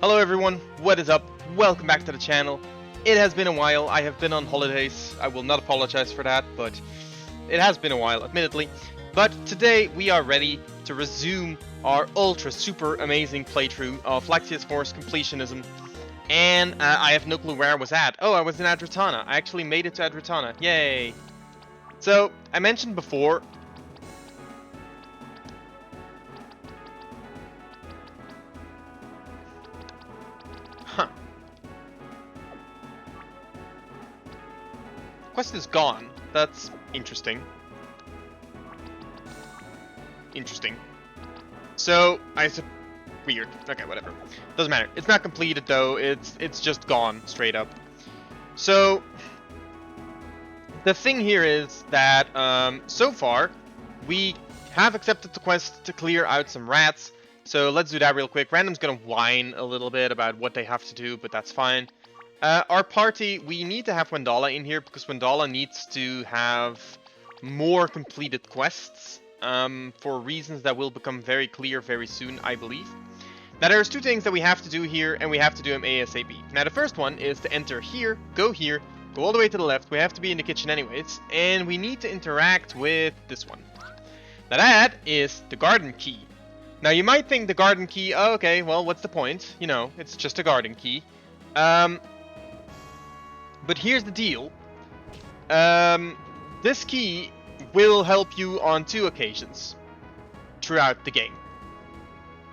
Hello everyone, what is up? Welcome back to the channel. It has been a while, I have been on holidays. I will not apologize for that, but it has been a while, admittedly. But today we are ready to resume our ultra super amazing playthrough of Laxius Force Completionism. And I have no clue where I was at. Oh, I was in Dretana. I actually made it to Dretana. Yay! So, I mentioned before... Huh. Quest is gone. That's interesting. Interesting. So, weird. Okay, whatever. Doesn't matter. It's not completed though. It's just gone straight up. So, the thing here is that so far we have accepted the quest to clear out some rats. So let's do that real quick. Random's gonna whine a little bit about what they have to do, but that's fine. Our party, we need to have Wendala in here because Wendala needs to have more completed quests for reasons that will become very clear very soon, I believe. Now there's two things that we have to do here, and we have to do them ASAP. Now the first one is to enter here, go all the way to the left. We have to be in the kitchen anyways, and we need to interact with this one. Now that is the garden key. Now you might think the garden key, oh, okay, well, what's the point? You know, it's just a garden key. But here's the deal. This key will help you on 2 occasions throughout the game.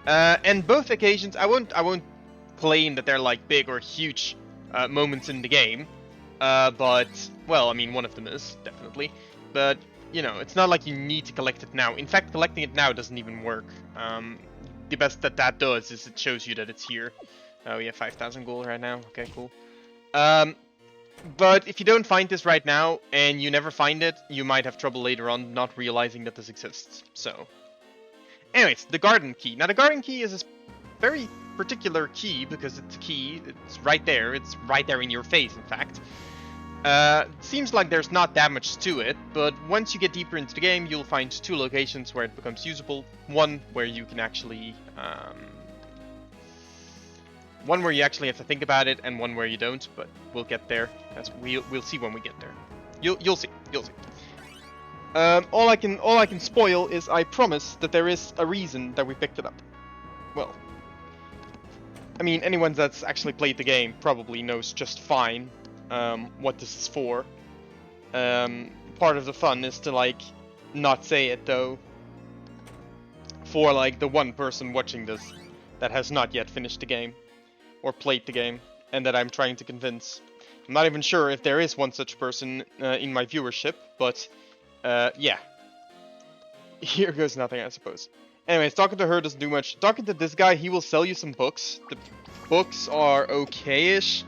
And both occasions, I won't claim that they're like big or huge moments in the game. But, well, I mean, one of them is, definitely. But, you know, it's not like you need to collect it now. In fact, collecting it now doesn't even work. The best that does is it shows you that it's here. We have 5,000 gold right now. Okay, cool. But if you don't find this right now, and you never find it, you might have trouble later on not realizing that this exists. So, anyways, the garden key. Now, the garden key is a very particular key, because it's a key, it's right there in your face, in fact. Seems like there's not that much to it, but once you get deeper into the game, you'll find 2 locations where it becomes usable. One where you can actually, one where you actually have to think about it, and one where you don't, but we'll get there, as we'll see when we get there. You'll see. All I can spoil is I promise that there is a reason that we picked it up. Well, I mean, anyone that's actually played the game probably knows just fine what this is for. Part of the fun is to, like, not say it, though, for, like, the one person watching this that has not yet finished the game, or played the game, and that I'm trying to convince. I'm not even sure if there is one such person in my viewership, but, yeah. Here goes nothing, I suppose. Anyways, talking to her doesn't do much. Talking to this guy, he will sell you some books. The books are okay-ish.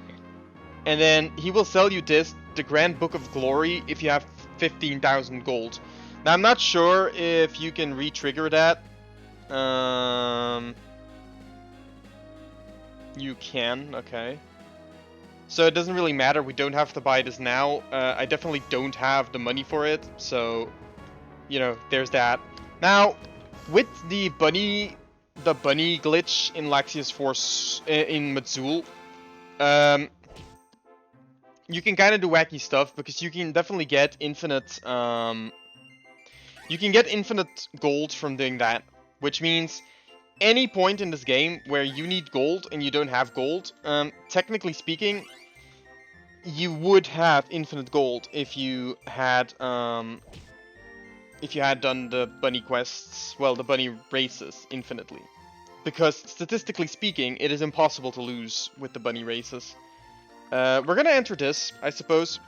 And then he will sell you this, the Grand Book of Glory, if you have 15,000 gold. Now, I'm not sure if you can re-trigger that. You can, okay. So it doesn't really matter, we don't have to buy this now. I definitely don't have the money for it, so, you know, there's that. Now, with the bunny glitch in Laxius Force, in Mazul, you can kind of do wacky stuff, because you can definitely get infinite, gold from doing that. Which means, any point in this game where you need gold and you don't have gold, technically speaking, you would have infinite gold if you had done the bunny quests, well, the bunny races infinitely. Because, statistically speaking, it is impossible to lose with the bunny races. We're gonna enter this, I suppose.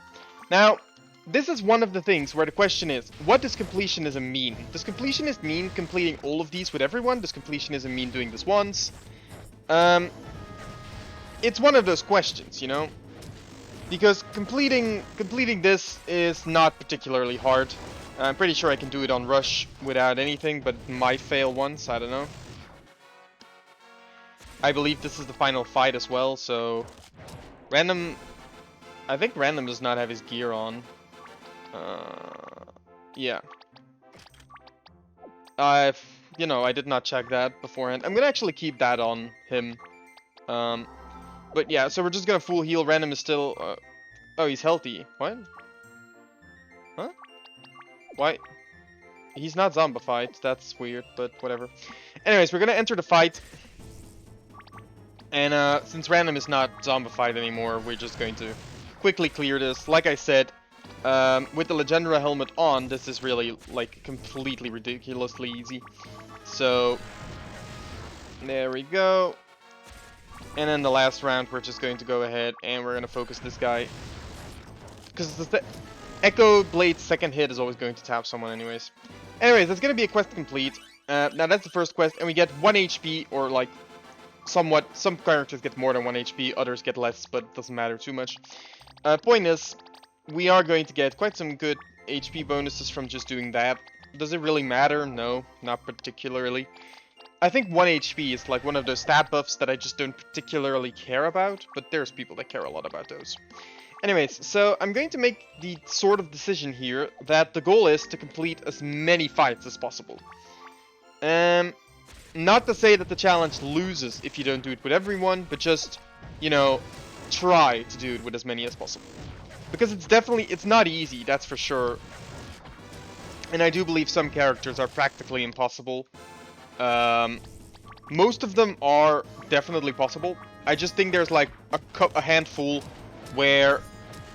Now, this is one of the things where the question is, what does completionism mean? Does completionism mean completing all of these with everyone? Does completionism mean doing this once? It's one of those questions, you know? Because completing this is not particularly hard. I'm pretty sure I can do it on Rush without anything, but might fail once, I don't know. I believe this is the final fight as well, so... Random... I think Random does not have his gear on. Yeah. You know, I did not check that beforehand. I'm gonna actually keep that on him But yeah, so we're just gonna full heal. Random is still... oh, he's healthy. What? Huh? Why? He's not zombified. That's weird, but whatever. Anyways, we're gonna enter the fight. And since Random is not zombified anymore, we're just going to quickly clear this. Like I said, with the Legendra helmet on, this is really, like, completely ridiculously easy. So, there we go. And then the last round, we're just going to go ahead and we're going to focus this guy. Because the Echo Blade's second hit is always going to tap someone anyways. Anyways, that's going to be a quest complete. Now that's the first quest, and we get 1 HP, or like, somewhat. Some characters get more than 1 HP, others get less, but it doesn't matter too much. Point is, we are going to get quite some good HP bonuses from just doing that. Does it really matter? No, not particularly. I think 1 HP is like one of those stat buffs that I just don't particularly care about, but there's people that care a lot about those. Anyways, so I'm going to make the sort of decision here that the goal is to complete as many fights as possible. Not to say that the challenge loses if you don't do it with everyone, but just, you know, try to do it with as many as possible. Because it's not easy, that's for sure. And I do believe some characters are practically impossible. Most of them are definitely possible. I just think there's like a handful where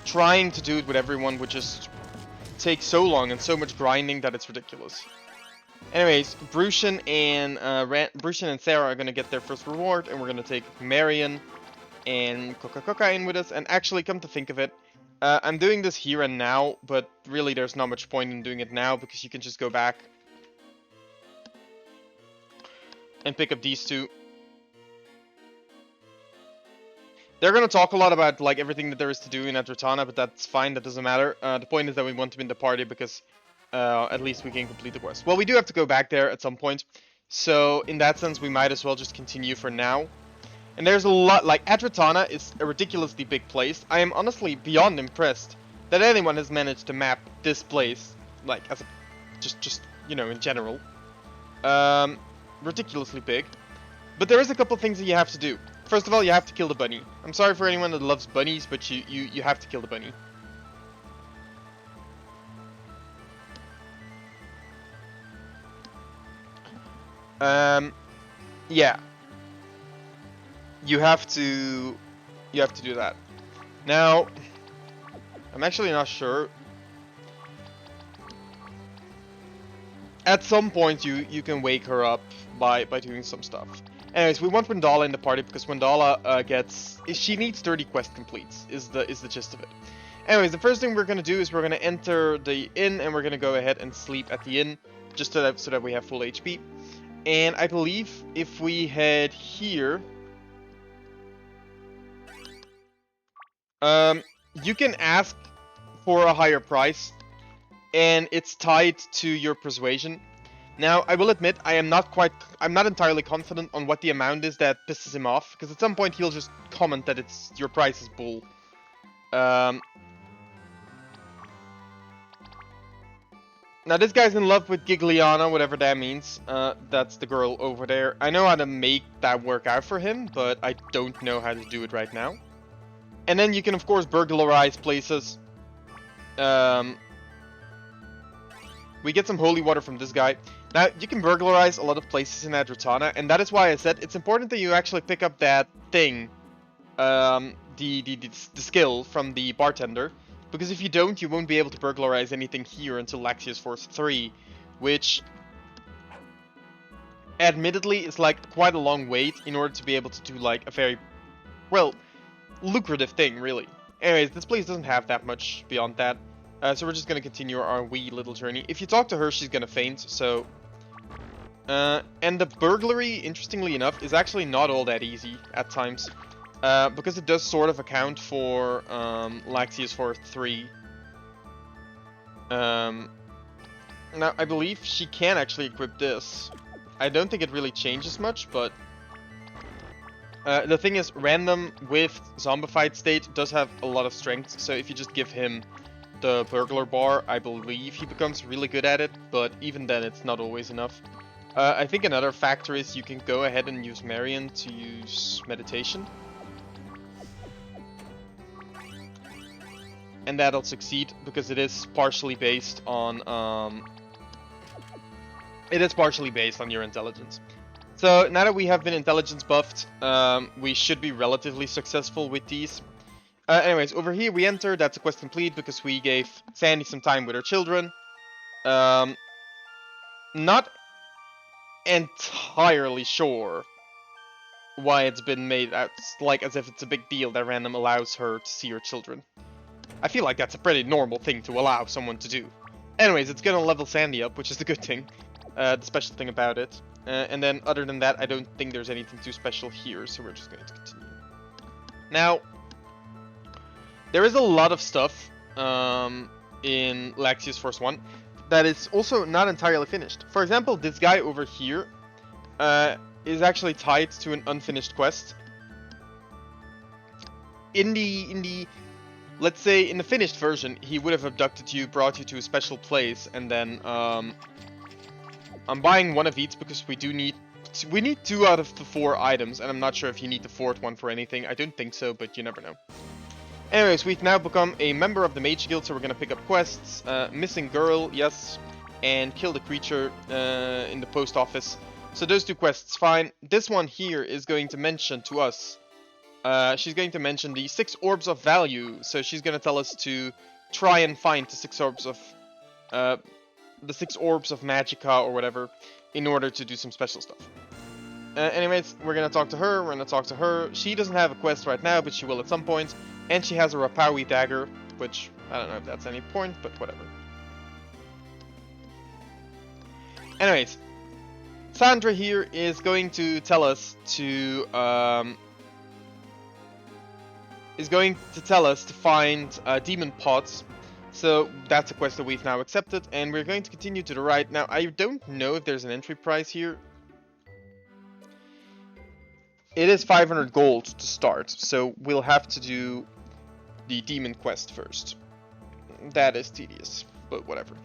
trying to do it with everyone would just take so long and so much grinding that it's ridiculous. Anyways, Brushin and Sarah are gonna get their first reward, and we're gonna take Marion and Coca in with us. And actually, come to think of it, I'm doing this here and now, but really there's not much point in doing it now because you can just go back and pick up these two. They're gonna talk a lot about like everything that there is to do in Dretana, but that's fine, that doesn't matter. The point is that we want them in the party because at least we can complete the quest. Well, we do have to go back there at some point, so in that sense we might as well just continue for now. And there's a lot, like, Dretana is a ridiculously big place. I am honestly beyond impressed that anyone has managed to map this place, like, as a, just you know, in general. Ridiculously big. But there is a couple things that you have to do. First of all, you have to kill the bunny. I'm sorry for anyone that loves bunnies, but you have to kill the bunny. Yeah. You have to do that. Now, I'm actually not sure. At some point, you can wake her up by doing some stuff. Anyways, we want Wendala in the party because Wendala she needs 30 quest completes, is the gist of it. Anyways, the first thing we're gonna do is we're gonna enter the inn and we're gonna go ahead and sleep at the inn, just so that we have full HP. And I believe if we head here, you can ask for a higher price, and it's tied to your persuasion. Now, I will admit, I'm not entirely confident on what the amount is that pisses him off, because at some point he'll just comment that your price is bull. Now, this guy's in love with Gigliana, whatever that means. That's the girl over there. I know how to make that work out for him, but I don't know how to do it right now. And then you can, of course, burglarize places. We get some holy water from this guy. Now, you can burglarize a lot of places in Dretana, and that is why I said it's important that you actually pick up that thing, the skill from the bartender, because if you don't, you won't be able to burglarize anything here until Laxius Force 3, which, admittedly, is like quite a long wait in order to be able to do like a very, well, lucrative thing, really. Anyways, this place doesn't have that much beyond that. So we're just going to continue our wee little journey. If you talk to her, she's going to faint, so... and the burglary, interestingly enough, is actually not all that easy at times. Because it does sort of account for Laxius Force 3. Now, I believe she can actually equip this. I don't think it really changes much, but... the thing is, Random with Zombified state does have a lot of strength, so if you just give him the burglar bar, I believe he becomes really good at it, but even then it's not always enough. I think another factor is you can go ahead and use Marion to use meditation. And that'll succeed because it is partially based on your intelligence. So now that we have been intelligence buffed, we should be relatively successful with these. Anyways, over here we enter. That's a quest complete because we gave Sandy some time with her children. Not entirely sure why it's been made out like as if it's a big deal that random allows her to see her children. I feel like that's a pretty normal thing to allow someone to do. Anyways, it's gonna level Sandy up, which is the good thing. The special thing about it. And then, other than that, I don't think there's anything too special here, so we're just going to continue. Now, there is a lot of stuff in Laxius Force 1 that is also not entirely finished. For example, this guy over here is actually tied to an unfinished quest. Let's say in the finished version, he would have abducted you, brought you to a special place, and then I'm buying one of each because we need 2 out of the 4 items, and I'm not sure if you need the 4th one for anything. I don't think so, but you never know. Anyways, we've now become a member of the Mage Guild, so we're gonna pick up quests. Missing girl, yes, and kill the creature in the post office. So those 2 quests, fine. This one here is going to mention to us. She's going to mention the 6 orbs of value, so she's gonna tell us to try and find the 6 orbs of magicka or whatever in order to do some special stuff. Anyways, we're gonna talk to her. She doesn't have a quest right now, but she will at some point. And she has a Rapawi dagger, which I don't know if that's any point, but whatever. Anyways, Sandra here is going to tell us to find demon pots. So that's a quest that we've now accepted, and we're going to continue to the right. Now, I don't know if there's an entry price here. It is 500 gold to start, so we'll have to do the demon quest first. That is tedious, but whatever.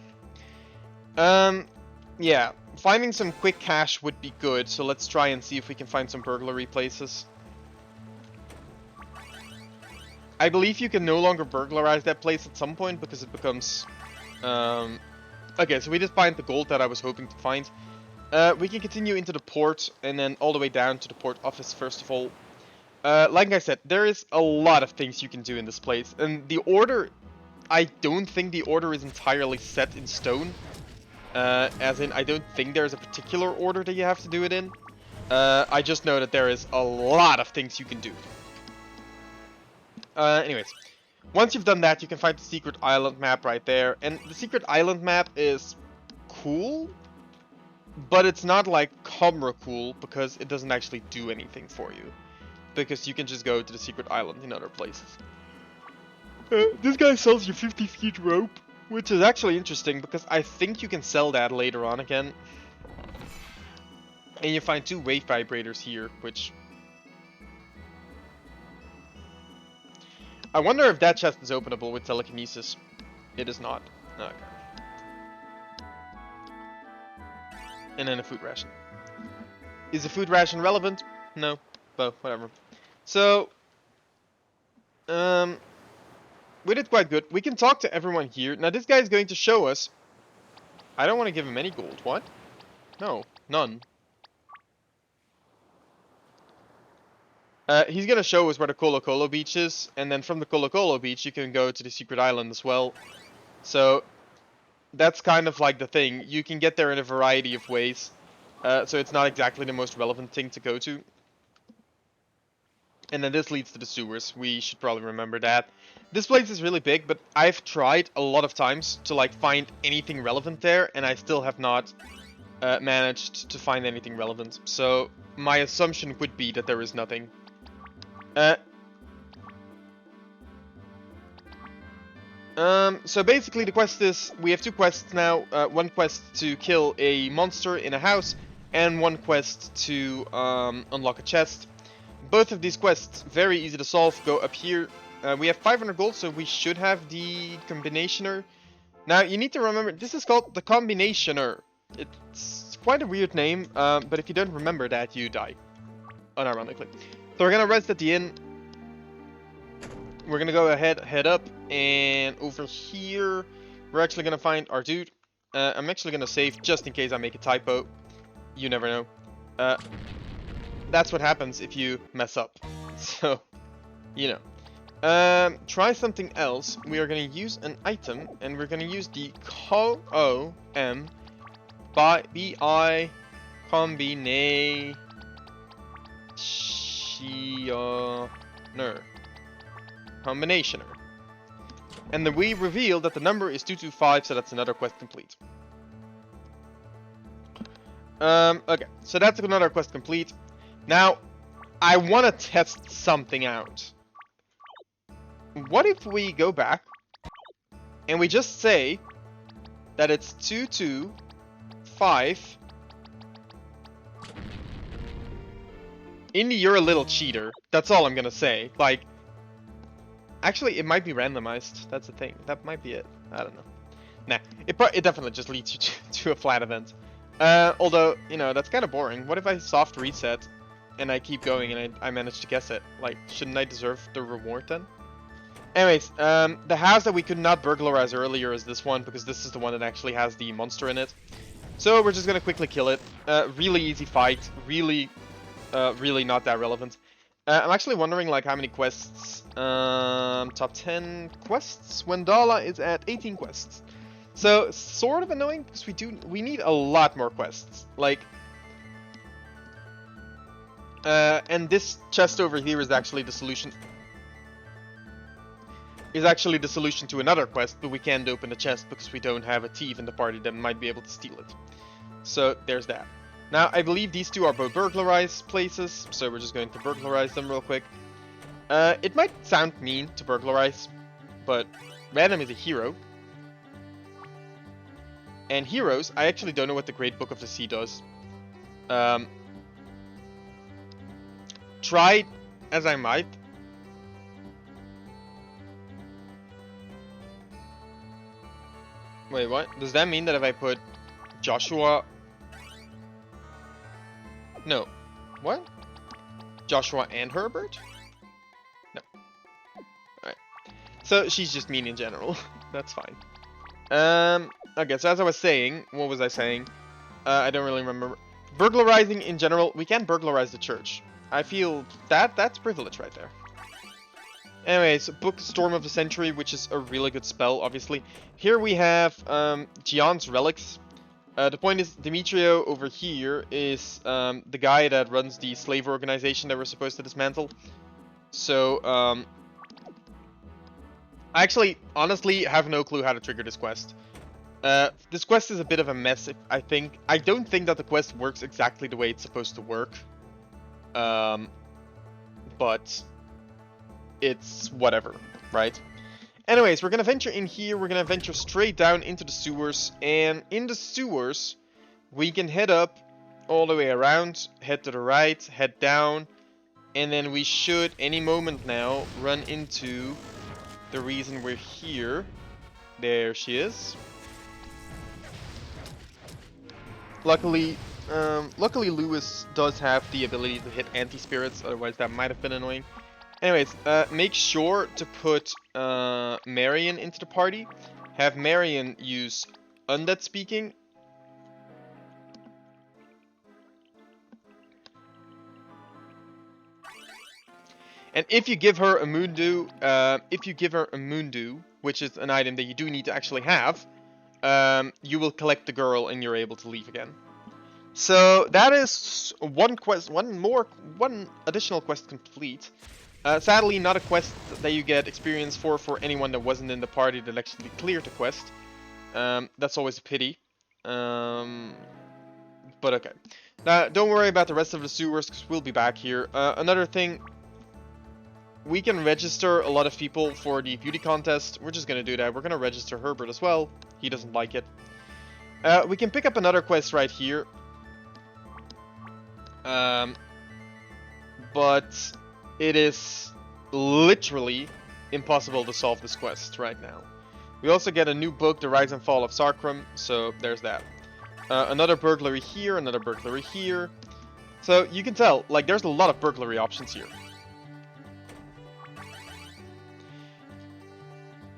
Yeah, finding some quick cash would be good, so let's try and see if we can find some burglary places. I believe you can no longer burglarize that place at some point because it becomes... Okay, so we just find the gold that I was hoping to find. We can continue into the port and then all the way down to the port office first of all. Like I said, there is a lot of things you can do in this place. And the order... I don't think the order is entirely set in stone. As in, I don't think there's a particular order that you have to do it in. I just know that there is a lot of things you can do. Anyways, once you've done that, you can find the secret island map right there. And the secret island map is cool, but it's not like Comra cool because it doesn't actually do anything for you. Because you can just go to the secret island in other places. This guy sells you 50 feet rope, which is actually interesting because I think you can sell that later on again. And you find 2 wave vibrators here, which... I wonder if that chest is openable with telekinesis. It is not. Okay. And then a food ration. Is a food ration relevant? No. But whatever. So, we did quite good. We can talk to everyone here. Now this guy is going to show us. I don't want to give him any gold. What? No, none. He's gonna show us where the Colo Colo beach is, and then from the Colo Colo beach you can go to the secret island as well. So that's kind of like the thing. You can get there in a variety of ways. So it's not exactly the most relevant thing to go to. And then this leads to the sewers. We should probably remember that. This place is really big, but I've tried a lot of times to like find anything relevant there, and I still have not managed to find anything relevant. So my assumption would be that there is nothing. So basically the quest is, we have 2 quests now. One quest to kill a monster in a house, and one quest to unlock a chest. Both of these quests, very easy to solve, go up here. We have 500 gold, so we should have the combinationer. Now, you need to remember, this is called the combinationer. It's quite a weird name, but if you don't remember that, you die. Unironically. So we're gonna rest at the inn. We're gonna go ahead, head up, and over here, we're actually gonna find our dude. I'm actually gonna save just in case I make a typo. You never know. That's what happens if you mess up. So, you know. Try something else. We are gonna use an item, and we're gonna use the COM BI combinationer. Combinationer. And then we reveal that the number is 225, so that's another quest complete. Okay, so that's another quest complete. Now, I want to test something out. What if we go back and we just say that it's 225. Indy, you're a little cheater. That's all I'm gonna say. Like, actually, it might be randomized. That's the thing. That might be it. I don't know. Nah, it definitely just leads you to a flat event. Although, you know, that's kind of boring. What if I soft reset and I keep going and I manage to guess it? Like, shouldn't I deserve the reward then? Anyways, the house that we could not burglarize earlier is this one, because this is the one that actually has the monster in it. So we're just gonna quickly kill it. Really easy fight. Really not that relevant. I'm actually wondering, like, how many quests. Top 10 quests. Wendala is at 18 quests. So, sort of annoying, because we need a lot more quests. Like, and this chest over here is actually the solution. Is actually the solution to another quest, but we can't open the chest because we don't have a thief in the party that might be able to steal it. So, there's that. Now, I believe these two are both burglarized places, so we're just going to burglarize them real quick. It might sound mean to burglarize, but Random is a hero. And heroes, I actually don't know what the Great Book of the Sea does. Try as I might. Wait, what? Does that mean that if I put Joshua... No. What? Joshua and Herbert? No. Alright. So, she's just mean in general. That's fine. Okay, so as I was saying, what was I saying? I don't really remember. Burglarizing in general, we can't burglarize the church. I feel that's privilege right there. Anyways, book Storm of the Century, which is a really good spell, obviously. Here we have Gian's relics. The point is, Demetrio over here is the guy that runs the slave organization that we're supposed to dismantle. So, I actually, honestly, have no clue how to trigger this quest. This quest is a bit of a mess, I think. I don't think that the quest works exactly the way it's supposed to work. But it's whatever, right? Anyways, we're gonna venture in here. We're gonna venture straight down into the sewers. And in the sewers, we can head up all the way around, head to the right, head down. And then we should, any moment now, run into the reason we're here. There she is. Luckily, Lewis does have the ability to hit anti-spirits, otherwise that might have been annoying. Anyways, make sure to put Marion into the party. Have Marion use Undead Speaking. And if you give her a Mundu, which is an item that you do need to actually have, you will collect the girl and you're able to leave again. So that is one additional quest complete. Sadly, not a quest that you get experience for anyone that wasn't in the party that actually cleared the quest. That's always a pity. But okay. Now, don't worry about the rest of the sewers, because we'll be back here. Another thing, we can register a lot of people for the beauty contest. We're just going to do that. We're going to register Herbert as well. He doesn't like it. We can pick up another quest right here. But it is literally impossible to solve this quest right now. We also get a new book, The Rise and Fall of Sarkram, so there's that. Another burglary here, another burglary here. So you can tell, like, there's a lot of burglary options here.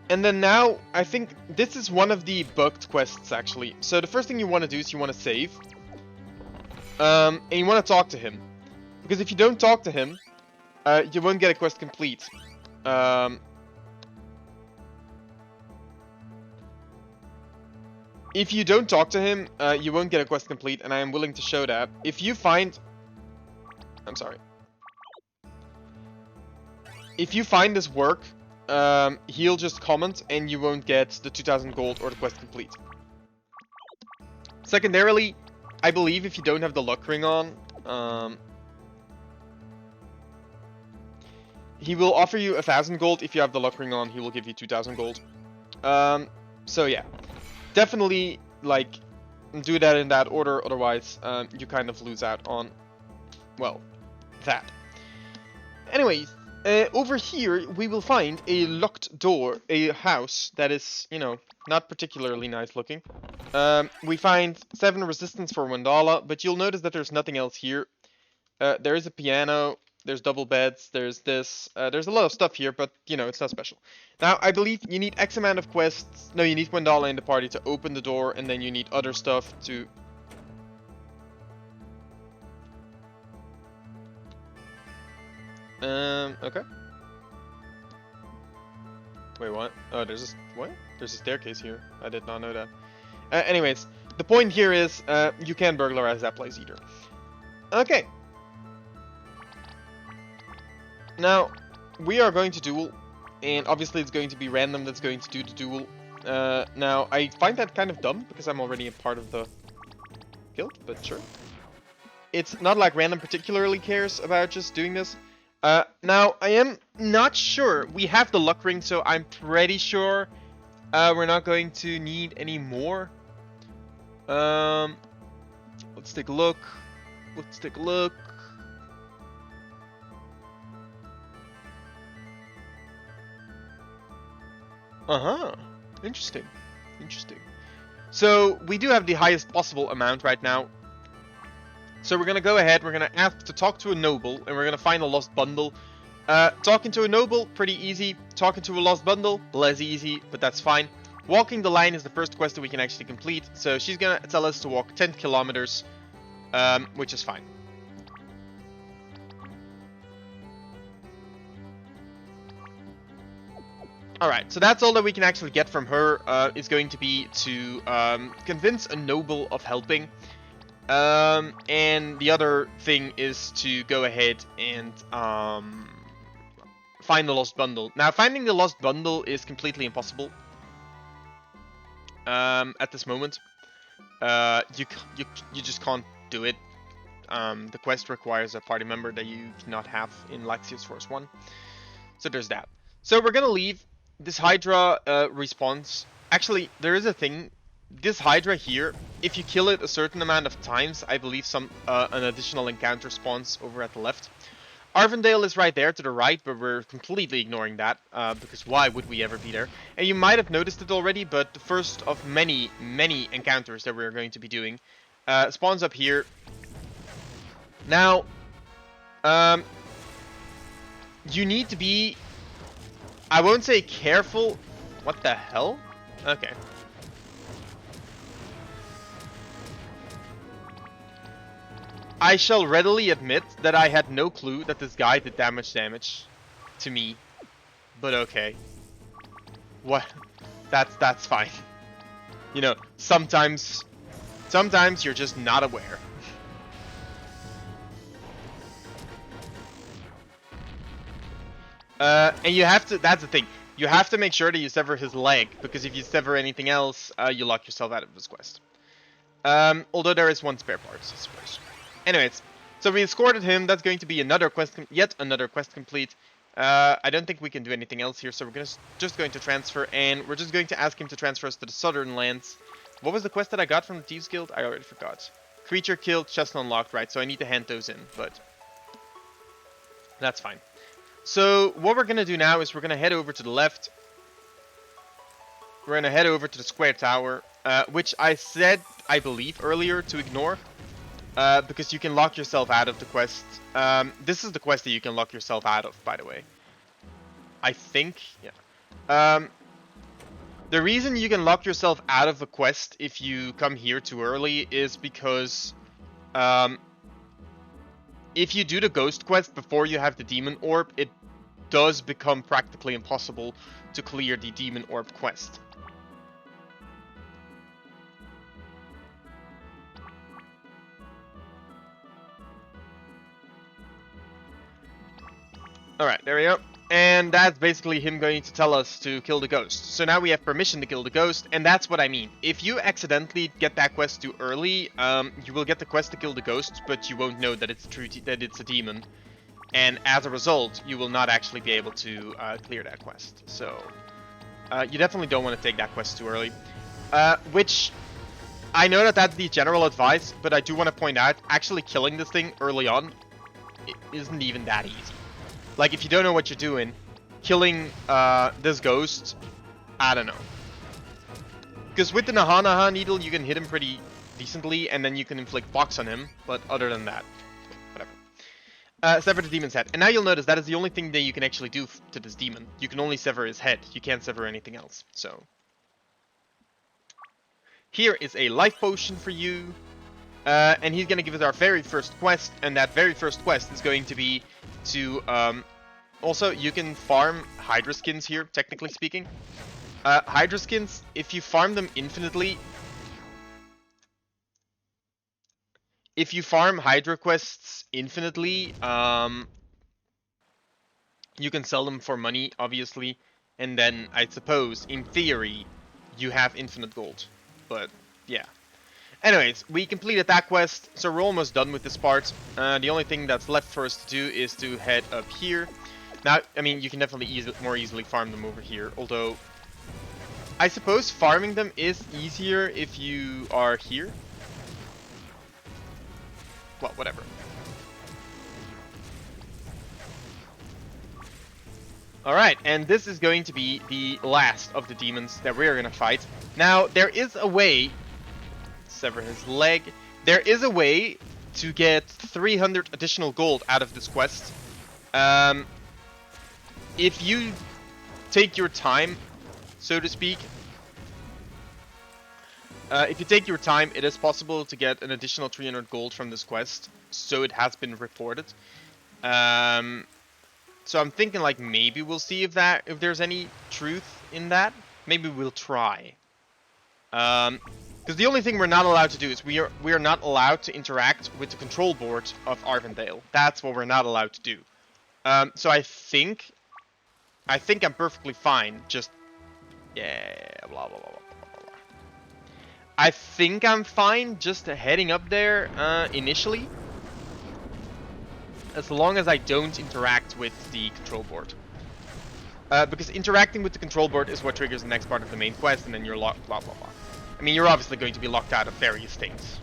And then now, I think this is one of the bugged quests, actually. So the first thing you want to do is you want to save. And you want to talk to him. Because if you don't talk to him, you won't get a quest complete. If you don't talk to him, you won't get a quest complete, and I am willing to show that. If you find... I'm sorry. If you find this work, he'll just comment, and you won't get the 2000 gold or the quest complete. Secondarily, I believe if you don't have the luck ring on, he will offer you 1000 gold. If you have the luck ring on, he will give you 2000 gold. So yeah. Definitely, like, do that in that order, otherwise you kind of lose out on, well, that. Anyways, over here we will find a locked door, a house that is, you know, not particularly nice looking. We find 7 resistance for $1, but you'll notice that there's nothing else here. There is a piano. There's double beds, there's this, there's a lot of stuff here, but, you know, it's not special. Now, I believe you need X amount of quests, no, you need $1 in the party to open the door, and then you need other stuff to... Okay. Wait, what? Oh, there's a... what? There's a staircase here. I did not know that. Anyways, the point here is, you can't burglarize that place either. Okay. Now, we are going to duel, and obviously it's going to be random that's going to do the duel. Now, I find that kind of dumb, because I'm already a part of the guild, but sure. It's not like random particularly cares about just doing this. Now, I am not sure. We have the luck ring, so I'm pretty sure we're not going to need any more. Let's take a look. Let's take a look. Uh-huh. Interesting. Interesting. So, we do have the highest possible amount right now. So we're gonna go ahead, we're gonna ask to talk to a noble, and we're gonna find a lost bundle. Talking to a noble, pretty easy. Talking to a lost bundle, less easy, but that's fine. Walking the line is the first quest that we can actually complete. So she's gonna tell us to walk 10 kilometers, which is fine. Alright, so that's all that we can actually get from her, is going to be to convince a noble of helping. And the other thing is to go ahead and find the lost bundle. Now, finding the lost bundle is completely impossible at this moment. You just can't do it. The quest requires a party member that you cannot have in Laxius Force 1. So there's that. So we're gonna leave. This Hydra respawns. Actually, there is a thing. This Hydra here, if you kill it a certain amount of times, I believe an additional encounter spawns over at the left. Arvindale is right there to the right, but we're completely ignoring that, because why would we ever be there? And you might have noticed it already, but the first of many, many encounters that we're going to be doing spawns up here. Now, you need to be... I won't say careful. What the hell? Okay. I shall readily admit that I had no clue that this guy did damage to me. But okay. What? That's fine. You know, sometimes you're just not aware. And you have to, that's the thing, you have to make sure that you sever his leg, because if you sever anything else, you lock yourself out of this quest. Although there is one spare part, I suppose. Anyways, so we escorted him, that's going to be another quest, yet another quest complete. I don't think we can do anything else here, so we're just going to transfer, and we're just going to ask him to transfer us to the southern lands. What was the quest that I got from the Thieves Guild? I already forgot. Creature killed, chest unlocked, right, so I need to hand those in, but that's fine. So what we're going to do now is we're going to head over to the left. we're gonna head over to the square tower, which I said, I believe, earlier to ignore, because you can lock yourself out of the quest. This is the quest that you can lock yourself out of, by the way. I think, yeah. The reason you can lock yourself out of a quest if you come here too early is because, if you do the ghost quest before you have the demon orb, it does become practically impossible to clear the demon orb quest. Alright, there we go. And that's basically him going to tell us to kill the ghost. So now we have permission to kill the ghost, and that's what I mean. If you accidentally get that quest too early, you will get the quest to kill the ghost, but you won't know that it's a demon. And as a result, you will not actually be able to clear that quest. So, you definitely don't want to take that quest too early. Which, I know that that's the general advice, but I do want to point out, actually killing this thing early on, it isn't even that easy. Like, if you don't know what you're doing, killing this ghost, I don't know. Because with the Naha needle, you can hit him pretty decently, and then you can inflict blocks on him, but other than that, whatever. Sever the demon's head. And now you'll notice that is the only thing that you can actually do to this demon. You can only sever his head. You can't sever anything else. So, here is a life potion for you. And he's going to give us our very first quest, and that very first quest is going to be to, also, you can farm Hydra skins here, technically speaking. Hydra skins, if you farm them infinitely, if you farm Hydra quests infinitely, you can sell them for money, obviously, and then, I suppose, in theory, you have infinite gold. But, yeah. Anyways, we completed that quest, so we're almost done with this part. The only thing that's left for us to do is to head up here. Now, I mean, you can definitely more easily farm them over here, although I suppose farming them is easier if you are here. Well, whatever. Alright, and this is going to be the last of the demons that we're going to fight. Now, there is a way... Sever his leg. There is a way to get 300 additional gold out of this quest. If you take your time, so to speak, if you take your time, it is possible to get an additional 300 gold from this quest. So it has been reported. So I'm thinking, like, maybe we'll see if there's any truth in that. Maybe we'll try. Because the only thing we're not allowed to do is we are not allowed to interact with the control board of Arvindale. That's what we're not allowed to do. So I think I'm perfectly fine. Just, yeah, blah, blah, blah, blah, blah, blah. I think I'm fine just heading up there, initially. As long as I don't interact with the control board. Because interacting with the control board is what triggers the next part of the main quest, and then you're locked, blah, blah, blah. I mean, you're obviously going to be locked out of various things.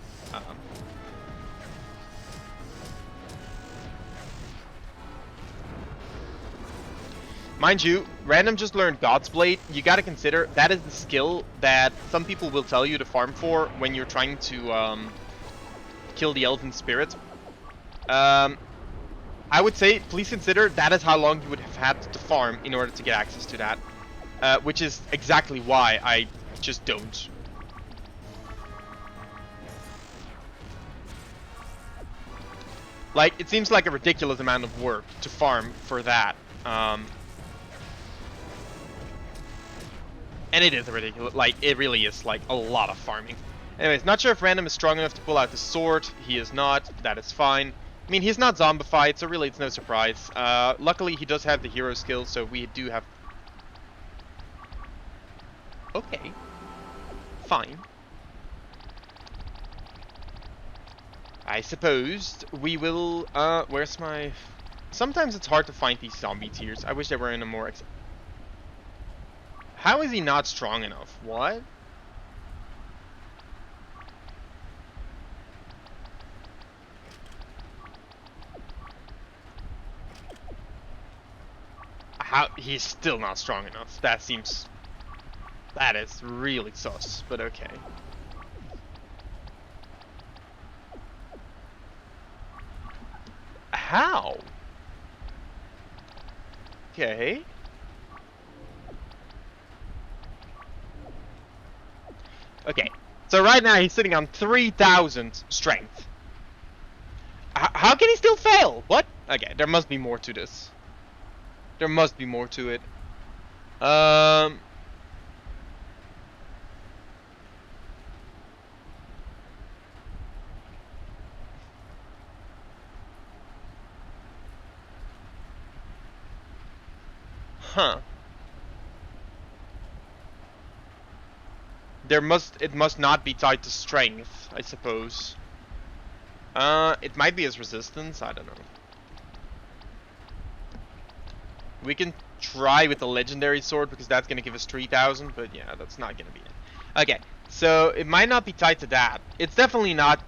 Mind you, Random just learned God's Blade. You gotta consider, that is the skill that some people will tell you to farm for when you're trying to kill the Elven Spirit. I would say, please consider that is how long you would have had to farm in order to get access to that. Which is exactly why I just don't. Like, it seems like a ridiculous amount of work to farm for that. And it is a ridiculous, like, it really is, like, a lot of farming. Anyways, not sure if Random is strong enough to pull out the sword. He is not. That is fine. I mean, he's not zombified, so really it's no surprise. Luckily, he does have the hero skill, so we do have... Okay. Fine. I suppose we will, where's my... Sometimes it's hard to find these zombie tiers. I wish they were in a more... How is he not strong enough? What? How? He's still not strong enough. That seems That is really sus, but okay. How? Okay. Okay. So right now he's sitting on 3,000 strength. How can he still fail? What? Okay, there must be more to this. There must be more to it. Huh. It must not be tied to strength, I suppose. It might be his resistance, I don't know. We can try with the legendary sword because that's gonna give us 3,000, but yeah, that's not gonna be it. Okay, so it might not be tied to that. It's definitely not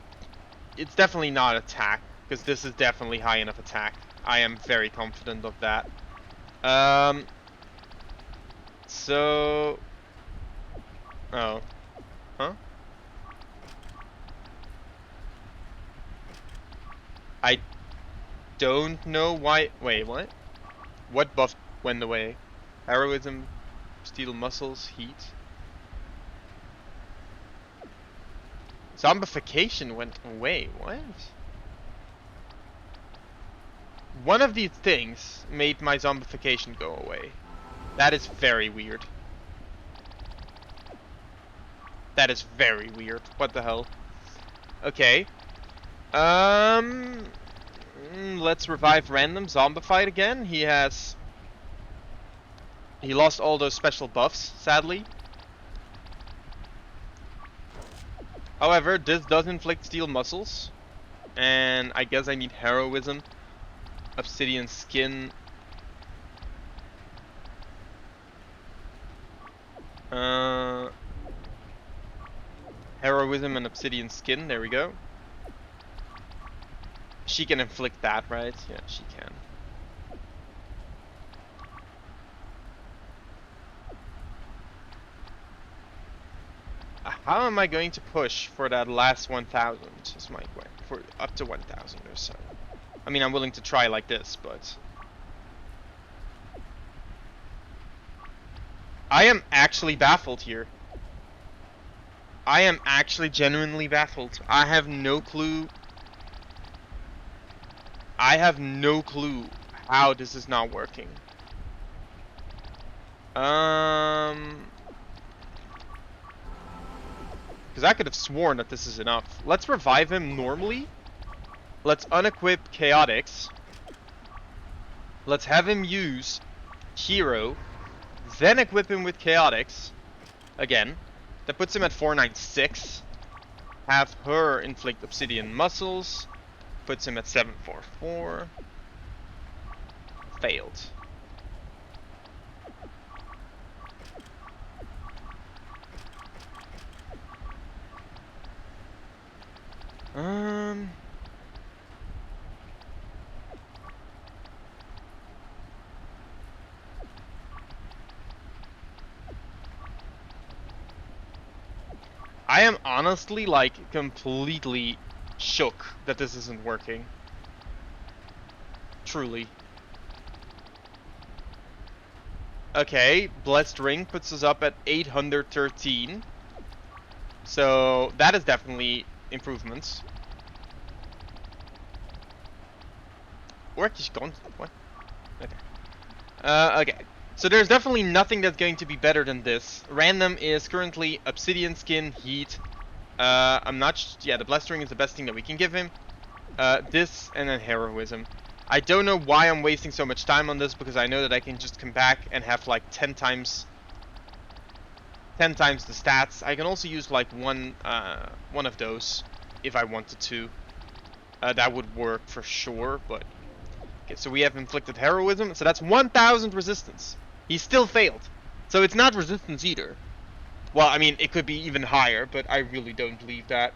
attack, because this is definitely high enough attack. I am very confident of that. So... Oh. Huh? I don't know why... Wait, what? What buff went away? Heroism, steel muscles, heat. Zombification went away. What? One of these things made my zombification go away. That is very weird. That is very weird. What the hell? Okay. Let's revive random zombified again. He lost all those special buffs, sadly. However, this does inflict steel muscles. And I guess I need heroism. Obsidian skin. Heroism and obsidian skin, there we go. She can inflict that, right? Yeah, she can. How am I going to push for that last 1,000? Is my question. For up to 1,000 or so. I mean, I'm willing to try like this, but... I am actually baffled here. I am actually genuinely baffled. I have no clue. I have no clue how this is not working. Because I could have sworn that this is enough. Let's revive him normally. Let's unequip Chaotix. Let's have him use Hero. Then equip him with Chaotix. Again. That puts him at 496. Have her inflict Obsidian Muscles. Puts him at 744. Failed. I am honestly, like, completely shook that this isn't working. Truly. Okay, Blessed Ring puts us up at 813. So, that is definitely improvements. Work is gone. What? Okay. Okay. So there's definitely nothing that's going to be better than this. Random is currently Obsidian Skin, Heat. I'm not... Yeah, the Blessed Ring is the best thing that we can give him. This, and then Heroism. I don't know why I'm wasting so much time on this, because I know that I can just come back and have like 10 times the stats. I can also use like one of those if I wanted to. That would work for sure, but... Okay, so we have inflicted heroism, so that's 1,000 resistance. He still failed. So it's not resistance either. Well, I mean, it could be even higher, but I really don't believe that.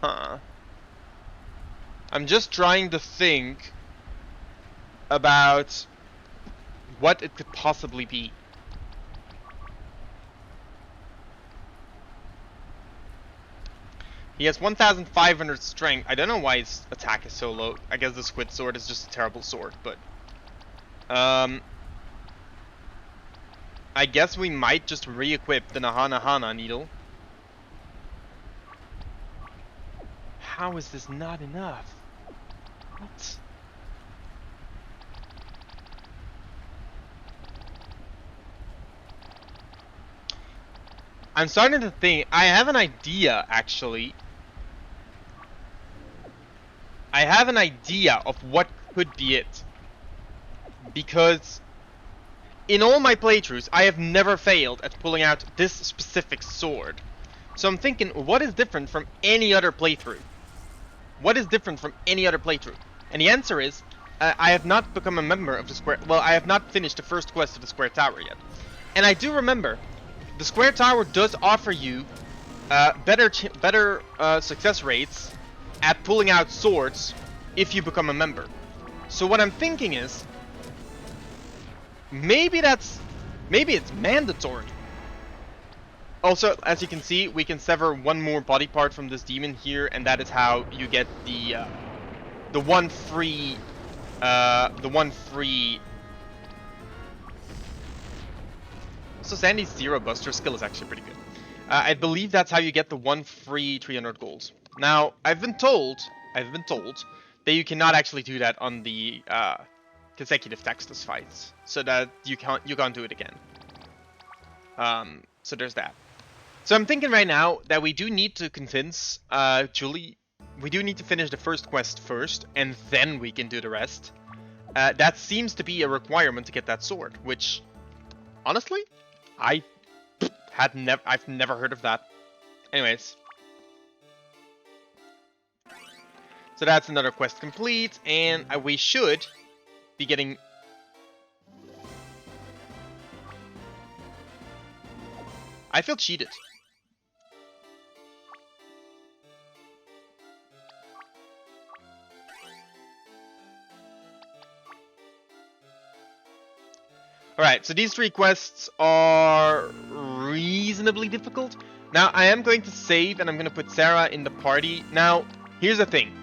I'm just trying to think about what it could possibly be. He has 1,500 strength. I don't know why his attack is so low. I guess the squid sword is just a terrible sword, but... I guess we might just re-equip the Nahana needle. How is this not enough? What? I'm starting to think. I have an idea, actually. I have an idea of what could be it. Because in all my playthroughs, I have never failed at pulling out this specific sword. So I'm thinking, what is different from any other playthrough? What is different from any other playthrough? And the answer is, I have not become a member of the Square... Well, I have not finished the first quest of the Square Tower yet. And I do remember, the Square Tower does offer you better success rates at pulling out swords if you become a member. So what I'm thinking is, maybe it's mandatory. Also, as you can see, we can sever one more body part from this demon here, and that is how you get the one free. So Sandy's Zero Buster skill is actually pretty good. I believe that's how you get the one free 300 gold. Now, I've been told that you cannot actually do that on the consecutive Textus fights, so that you can't do it again. So there's that. So I'm thinking right now that we do need to convince Julie. We do need to finish the first quest first, and then we can do the rest. That seems to be a requirement to get that sword, which, honestly, I've never heard of that. Anyways. So that's another quest complete, and we should be getting... I feel cheated. Alright, so these three quests are reasonably difficult. Now, I am going to save, and I'm going to put Sarah in the party. Now, here's the thing.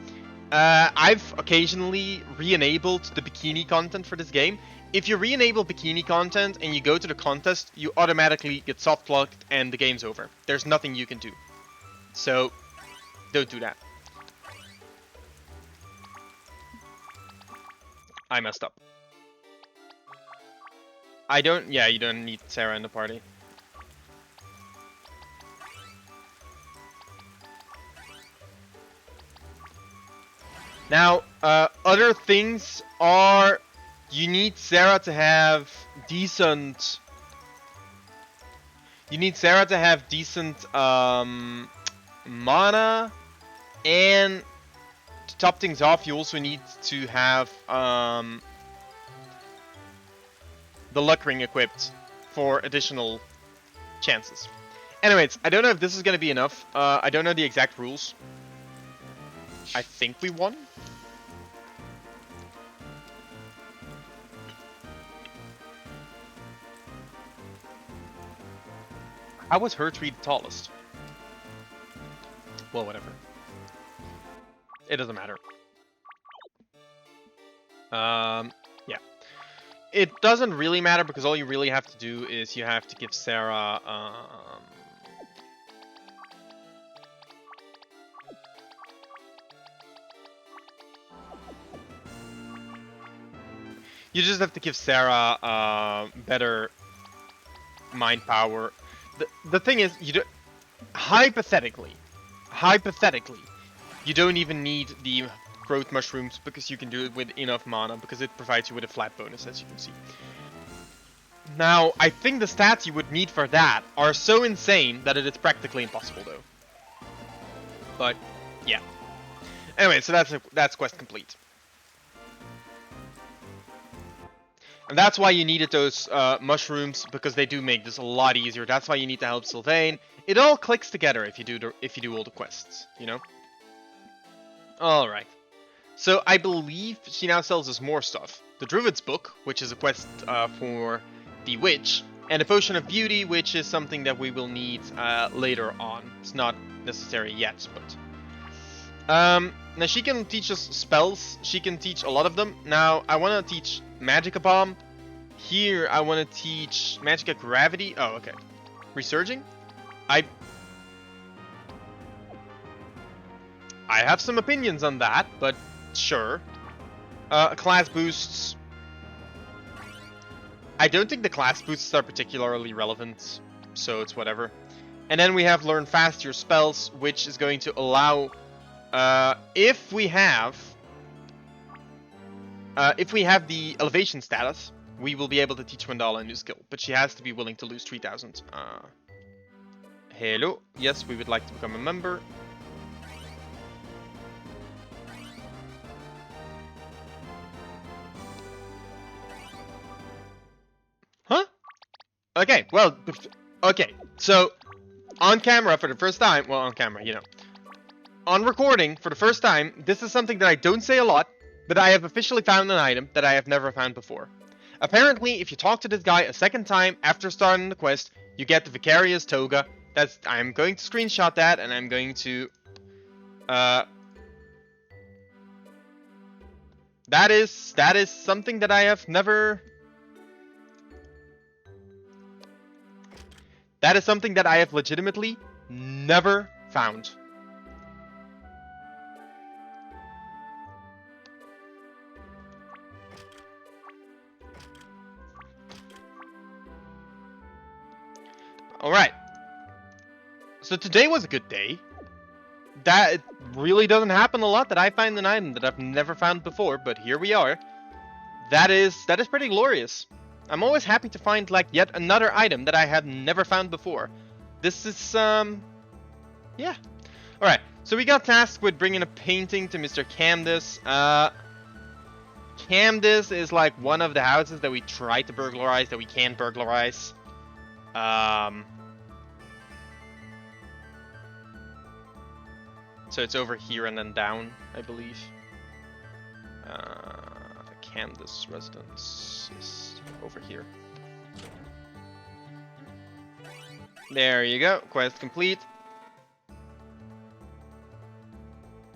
I've occasionally re-enabled the bikini content for this game. If you re-enable bikini content and you go to the contest, you automatically get soft-locked and the game's over. There's nothing you can do. So, don't do that. I messed up. You don't need Sarah in the party. Now, other things are, you need Sarah to have decent... mana, and to top things off, you also need to have the luck ring equipped for additional chances. Anyways, I don't know if this is going to be enough. I don't know the exact rules. I think we won. How was her tree the tallest? Well, whatever. It doesn't matter. Yeah. It doesn't really matter because all you really have to do is you have to give Sarah, you just have to give Sarah, better mind power. The thing is, you don't... Hypothetically, you don't even need the growth mushrooms because you can do it with enough mana because it provides you with a flat bonus, as you can see. Now, I think the stats you would need for that are so insane that it is practically impossible, though. But, yeah. Anyway, so that's quest complete. And that's why you needed those mushrooms, because they do make this a lot easier. That's why you need to help Sylvain. It all clicks together if you do all the quests, you know? Alright. So I believe she now sells us more stuff. The Druid's Book, which is a quest for the Witch, and a Potion of Beauty, which is something that we will need later on. It's not necessary yet, but... now she can teach us spells. She can teach a lot of them. Now, I want to teach Magicka Bomb. Here, I want to teach Magicka Gravity. Oh, okay. Resurging? I have some opinions on that, but sure. Class boosts. I don't think the class boosts are particularly relevant, so it's whatever. And then we have Learn Fast Your Spells, which is going to allow, if we have the elevation status, we will be able to teach Wendala a new skill, but she has to be willing to lose 3,000. Hello. Yes, we would like to become a member. Huh? Okay, well, okay, so, on camera for the first time, well, on camera, you know, on recording for the first time, this is something that I don't say a lot, but I have officially found an item that I have never found before. Apparently, if you talk to this guy a second time after starting the quest, you get the Vicarious Toga. I'm going to screenshot that, and I'm going to, that is something that I have never... That is something that I have legitimately never found. Alright. So today was a good day. That really doesn't happen a lot that I find an item that I've never found before, but here we are. That is pretty glorious. I'm always happy to find, like, yet another item that I had never found before. This is, yeah. Alright, so we got tasked with bringing a painting to Mr. Camdis. Camdis is, like, one of the houses that we tried to burglarize, that we can't burglarize. So it's over here and then down, I believe. Camdis residence is over here. There you go. Quest complete.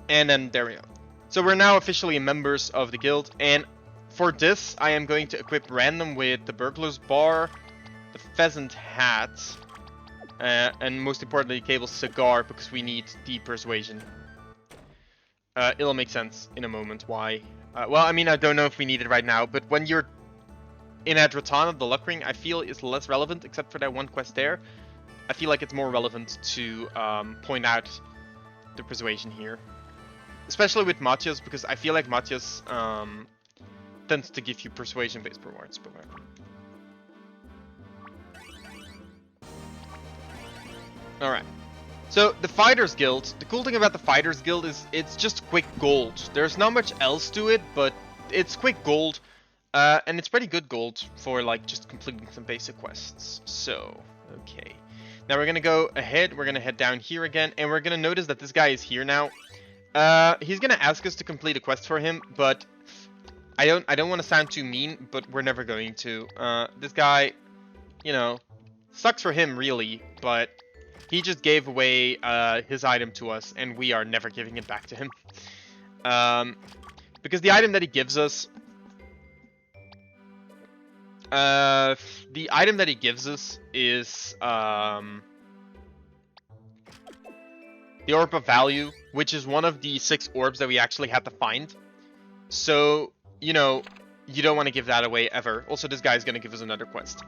And then there we go. So we're now officially members of the guild. And for this, I am going to equip random with the Burglar's Bar, the Pheasant Hat, and most importantly, Cable's Cigar, because we need the Persuasion. It'll make sense in a moment why. Well, I mean, I don't know if we need it right now, but when you're in a Dretanian, the Luck Ring, I feel is less relevant, except for that one quest there. I feel like it's more relevant to point out the Persuasion here. Especially with Matthias, because I feel like Matthias tends to give you Persuasion-based rewards, but whatever. Alright. So, the Fighters Guild, the cool thing about the Fighters Guild is it's just quick gold. There's not much else to it, but it's quick gold. And it's pretty good gold for, like, just completing some basic quests. So, okay. Now we're gonna go ahead, we're gonna head down here again, and we're gonna notice that this guy is here now. He's gonna ask us to complete a quest for him, but I don't want to sound too mean, but we're never going to. This guy, you know, sucks for him, really, but... He just gave away his item to us, and we are never giving it back to him. Because the item that he gives us... the item that he gives us is... the Orb of Value, which is one of the 6 orbs that we actually had to find. So, you know, you don't want to give that away ever. Also, this guy's going to give us another quest.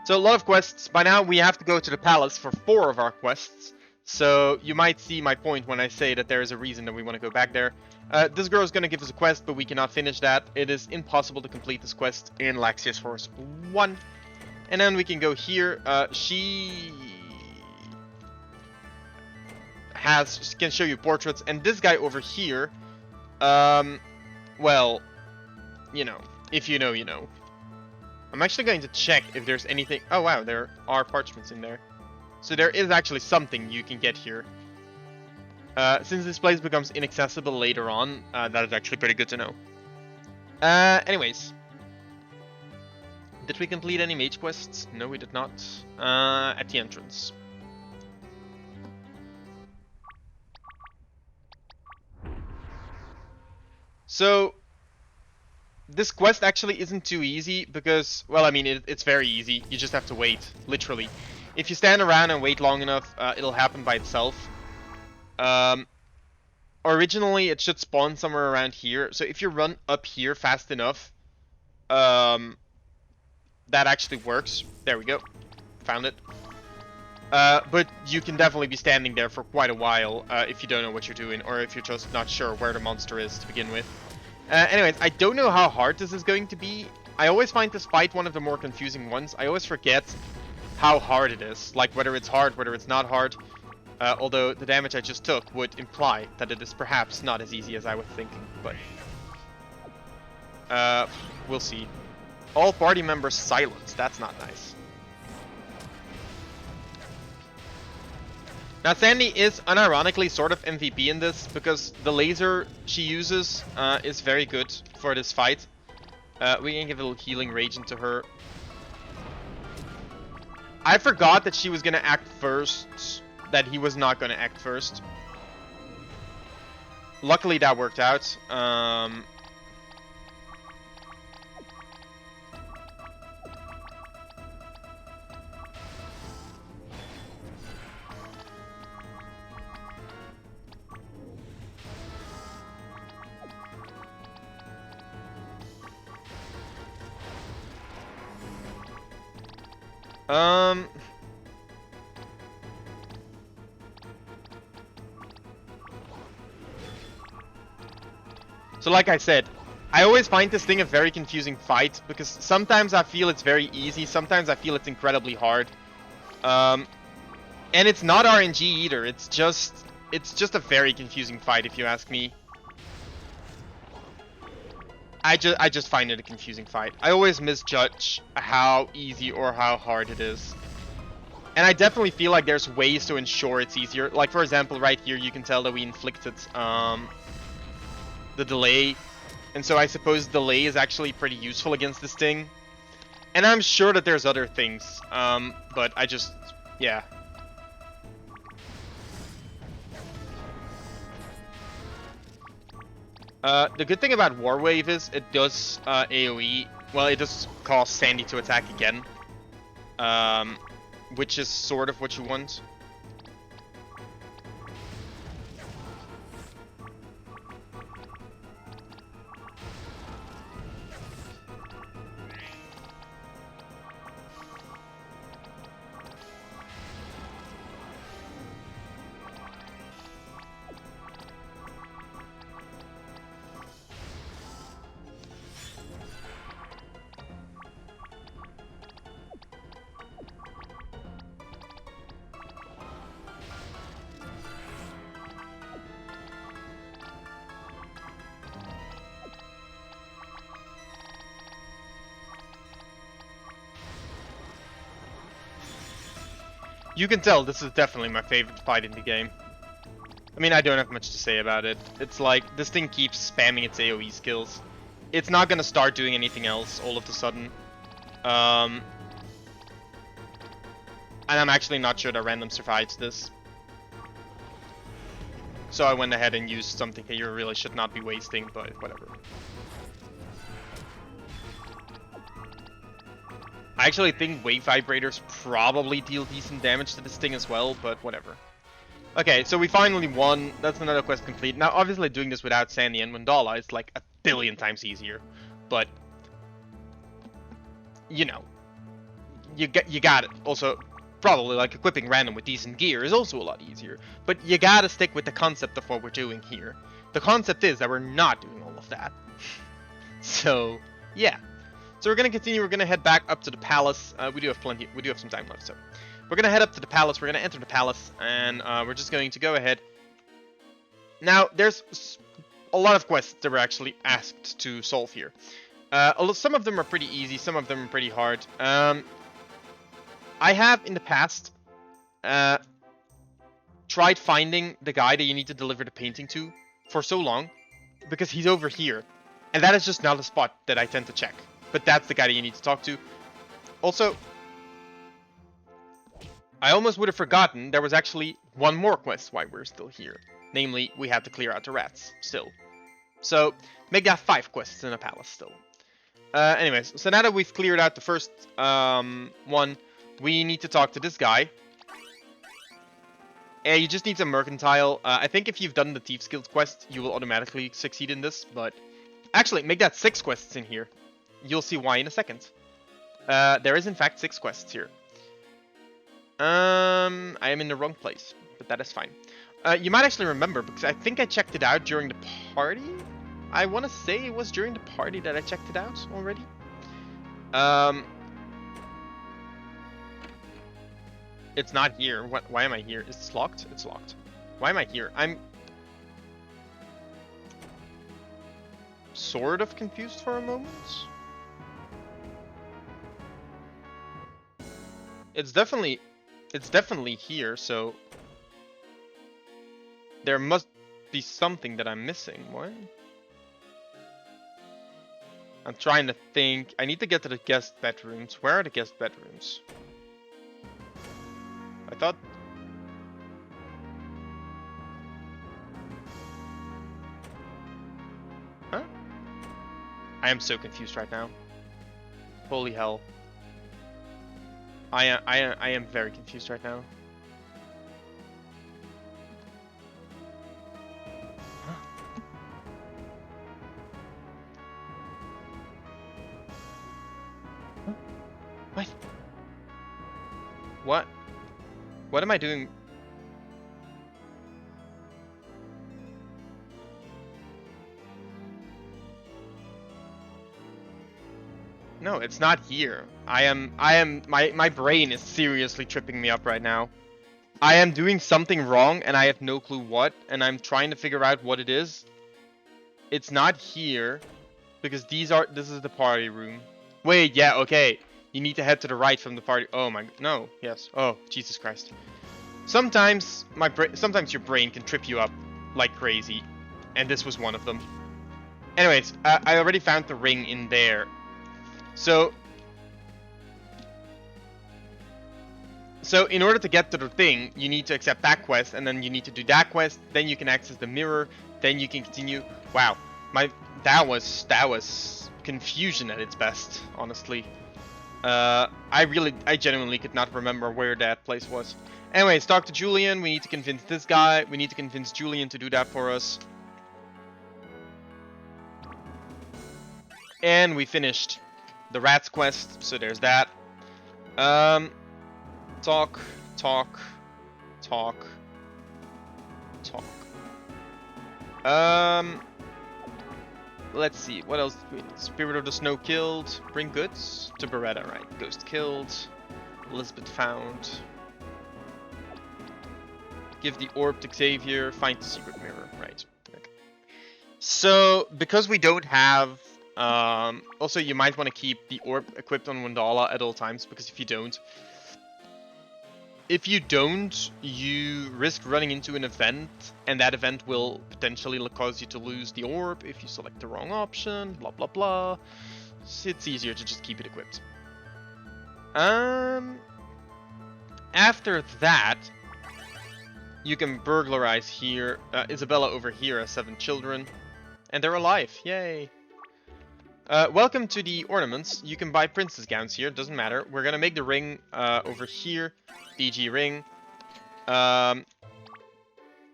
So a lot of quests. By now we have to go to the palace for 4 of our quests. So you might see my point when I say that there is a reason that we want to go back there. This girl is going to give us a quest, but we cannot finish that. It is impossible to complete this quest in Laxius Force 1. And then we can go here. She can show you portraits. And this guy over here, well, you know, if you know, you know. I'm actually going to check if there's anything... Oh, wow, there are parchments in there. So there is actually something you can get here. Since this place becomes inaccessible later on, that is actually pretty good to know. Anyways. Did we complete any mage quests? No, we did not. At the entrance. So, this quest actually isn't too easy because, well, I mean, it's very easy. You just have to wait, literally. If you stand around and wait long enough, it'll happen by itself. Originally, it should spawn somewhere around here. So if you run up here fast enough, that actually works. There we go. Found it. But you can definitely be standing there for quite a while if you don't know what you're doing, or if you're just not sure where the monster is to begin with. Anyways, I don't know how hard this is going to be. I always find this fight one of the more confusing ones. I always forget how hard it is, like whether it's hard, whether it's not hard. Although the damage I just took would imply that it is perhaps not as easy as I was thinking, but... we'll see. All party members silenced. That's not nice. Now, Sandy is unironically sort of MVP in this, because the laser she uses is very good for this fight. We can give a little healing reagent to her. I forgot that she was going to act first, that he was not going to act first. Luckily, that worked out. So like I said, I always find this thing a very confusing fight, because sometimes I feel it's very easy, sometimes I feel it's incredibly hard. And it's not RNG either, it's just a very confusing fight if you ask me. I just find it a confusing fight. I always misjudge how easy or how hard it is. And I definitely feel like there's ways to ensure it's easier. Like, for example, right here, you can tell that we inflicted the delay. And so I suppose delay is actually pretty useful against this thing. And I'm sure that there's other things. But I just... yeah. The good thing about War Wave is it does AoE. Well, it does cause Sandy to attack again. Which is sort of what you want. You can tell this is definitely my favorite fight in the game. I mean, I don't have much to say about it. It's like, this thing keeps spamming its AoE skills. It's not gonna start doing anything else all of a sudden. And I'm actually not sure that random survives this. So I went ahead and used something that you really should not be wasting, but whatever. I actually think wave vibrators probably deal decent damage to this thing as well, but whatever. Okay, so we finally won. That's another quest complete. Now, obviously, doing this without Sandy and Mandala is like a billion times easier, but you know, you got it. Also, probably like equipping random with decent gear is also a lot easier, but you gotta stick with the concept of what we're doing here. The concept is that we're not doing all of that. So, yeah. So we're gonna continue. We're gonna head back up to the palace. We do have some time left, so we're gonna head up to the palace. We're gonna enter the palace, and we're just going to go ahead. Now, there's a lot of quests that we're actually asked to solve here. Some of them are pretty easy. Some of them are pretty hard. I have in the past tried finding the guy that you need to deliver the painting to for so long because he's over here. And that is just not a spot that I tend to check. But that's the guy that you need to talk to. Also, I almost would have forgotten there was actually one more quest while we're still here. Namely, we had to clear out the rats still. So, make that 5 quests in a palace still. Anyways, so now that we've cleared out the first one, we need to talk to this guy. And you just need some mercantile. I think if you've done the Thieves Guild quest, you will automatically succeed in this. But actually, make that 6 quests in here. You'll see why in a second. There is in fact 6 quests here. I am in the wrong place, but that is fine. You might actually remember, because I think I checked it out during the party. I want to say it was during the party that I checked it out already. It's not here. Why am I here? Is this locked? It's locked. Why am I here? I'm sort of confused for a moment. It's definitely here, so there must be something that I'm missing. What? I'm trying to think. I need to get to the guest bedrooms. Where are the guest bedrooms? I thought... Huh? I am so confused right now. Holy hell. I am very confused right now. Huh? Huh? What? What? What am I doing? No, it's not here. My brain is seriously tripping me up right now. I am doing something wrong and I have no clue what, and I'm trying to figure out what it is. It's not here, because this is the party room. Wait, yeah, okay. You need to head to the right from the party. Oh my, no, yes. Oh, Jesus Christ. Sometimes your brain can trip you up like crazy, and this was one of them. Anyways, I already found the ring in there. So in order to get to the thing, you need to accept that quest, and then you need to do that quest, then you can access the mirror, then you can continue. Wow, that was confusion at its best, honestly. I genuinely could not remember where that place was. Anyways, talk to Julian. We need to convince this guy. We need to convince Julian to do that for us. And we finished the rats quest, so there's that. Talk. Let's see, what else? Spirit of the Snow killed. Bring goods to Beretta, right? Ghost killed. Elizabeth found. Give the orb to Xavier. Find the secret mirror, right? Okay. So, because we don't have... also, you might want to keep the orb equipped on Wandala at all times, because if you don't, you risk running into an event, and that event will potentially cause you to lose the orb if you select the wrong option, blah blah blah. So it's easier to just keep it equipped. After that, you can burglarize here. Isabella over here has 7 children, and they're alive, yay! Welcome to the ornaments. You can buy princess gowns here, doesn't matter. We're gonna make the ring over here, DG ring. And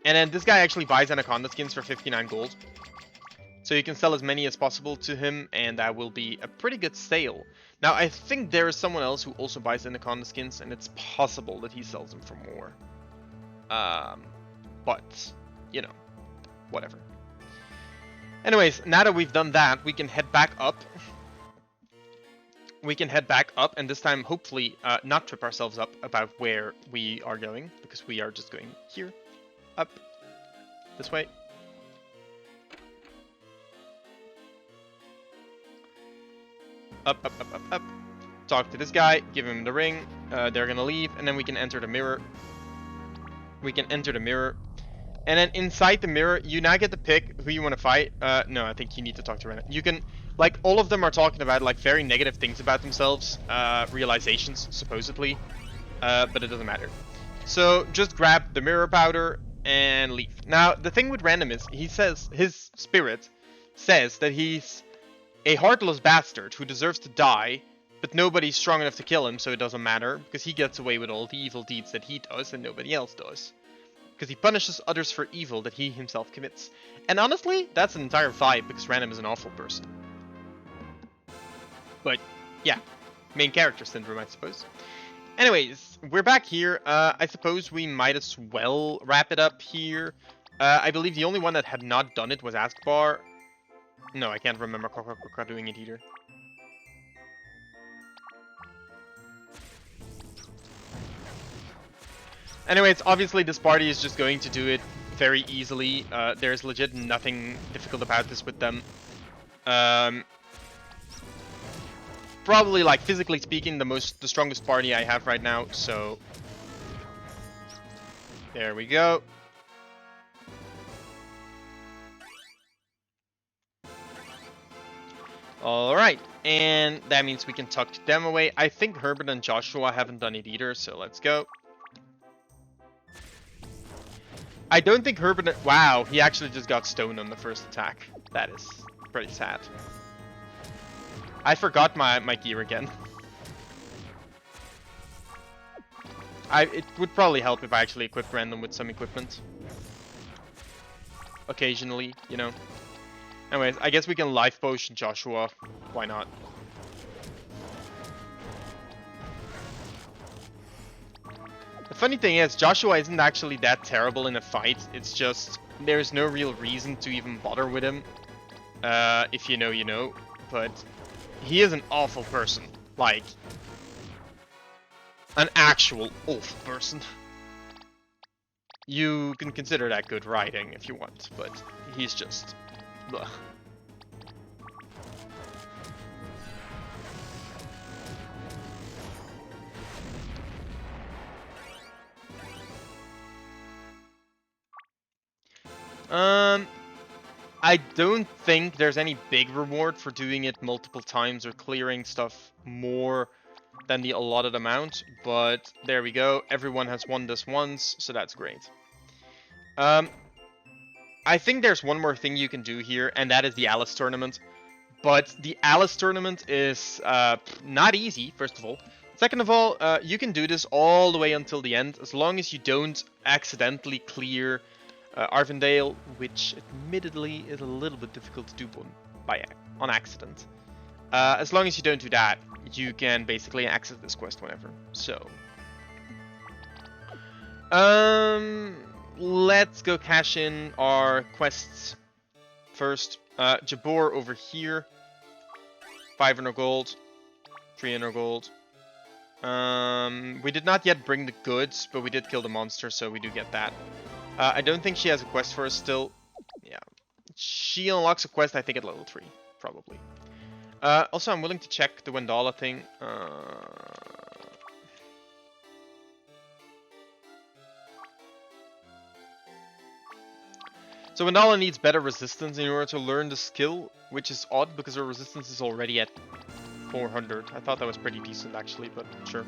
then this guy actually buys anaconda skins for 59 gold. So you can sell as many as possible to him, and that will be a pretty good sale. Now, I think there is someone else who also buys anaconda skins, and it's possible that he sells them for more. But, you know, whatever. Anyways, now that we've done that, we can head back up. And this time, hopefully, not trip ourselves up about where we are going, because we are just going here, up, this way. Up. Talk to this guy, give him the ring, they're gonna leave, and then we can enter the mirror. We can enter the mirror. And then inside the mirror, you now get to pick who you want to fight. No, I think you need to talk to Renan. You can, like, all of them are talking about, like, very negative things about themselves. Realizations, supposedly. But it doesn't matter. So, just grab the mirror powder and leave. Now, the thing with Random is, he says, his spirit says that he's a heartless bastard who deserves to die, but nobody's strong enough to kill him, so it doesn't matter, because he gets away with all the evil deeds that he does and nobody else does. Because he punishes others for evil that he himself commits. And honestly, that's an entire vibe, because Random is an awful person. But, yeah. Main character syndrome, I suppose. Anyways, we're back here. I suppose we might as well wrap it up here. I believe the only one that had not done it was Askbar. No, I can't remember Kaka doing it either. Anyways, obviously this party is just going to do it very easily. There's legit nothing difficult about this with them. Probably, like, physically speaking, the strongest party I have right now, so there we go. Alright, and that means we can tuck them away. I think Herbert and Joshua haven't done it either, so let's go. I don't think Herbert... Wow, he actually just got stoned on the first attack. That is pretty sad. I forgot my gear again. It would probably help if I actually equipped Random with some equipment. Occasionally, you know. Anyways, I guess we can life potion Joshua. Why not? The funny thing is, Joshua isn't actually that terrible in a fight. It's just, there's no real reason to even bother with him. If you know, you know. But he is an awful person. Like, an actual awful person. You can consider that good writing if you want, but he's just... Ugh. I don't think there's any big reward for doing it multiple times or clearing stuff more than the allotted amount, but there we go. Everyone has won this once, so that's great. I think there's one more thing you can do here, and that is the Alice tournament. But the Alice tournament is not easy, first of all. Second of all, you can do this all the way until the end, as long as you don't accidentally clear Arvindale, which admittedly is a little bit difficult to do on accident. As long as you don't do that, you can basically access this quest whenever. So, let's go cash in our quests first. Jabor over here, 500 gold, 300 gold. We did not yet bring the goods, but we did kill the monster, so we do get that. I don't think she has a quest for us still. Yeah, she unlocks a quest, I think, at level 3, probably. Also, I'm willing to check the Wendala thing. So Wendala needs better resistance in order to learn the skill, which is odd because her resistance is already at 400. I thought that was pretty decent actually, but sure.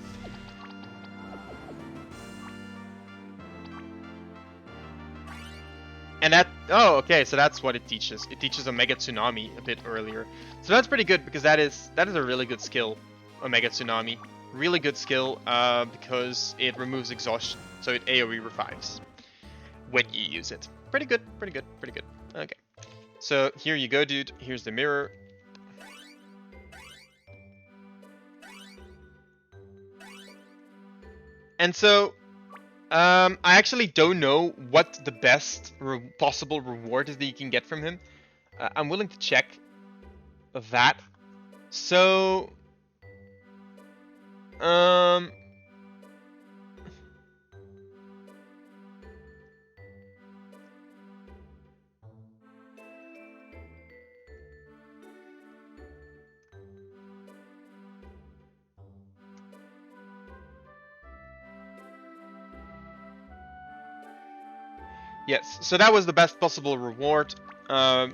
And that, oh, okay, so that's what it teaches. It teaches Omega Tsunami a bit earlier. So that's pretty good because that is a really good skill, Omega Tsunami. Really good skill because it removes exhaustion, so it AoE revives when you use it. Pretty good, pretty good, pretty good. Okay. So here you go, dude. Here's the mirror. And so, I actually don't know what the best possible reward is that you can get from him. I'm willing to check that. So, Yes, so that was the best possible reward.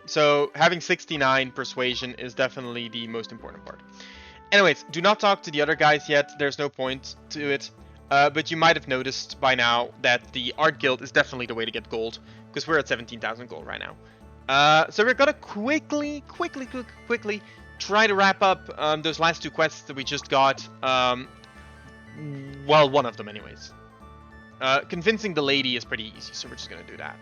So having 69 persuasion is definitely the most important part. Anyways, do not talk to the other guys yet. There's no point to it. But you might have noticed by now that the Art Guild is definitely the way to get gold, because we're at 17,000 gold right now. So we're gonna quickly try to wrap up those last two quests that we just got. Well, one of them anyways. Convincing the lady is pretty easy, so we're just gonna do that.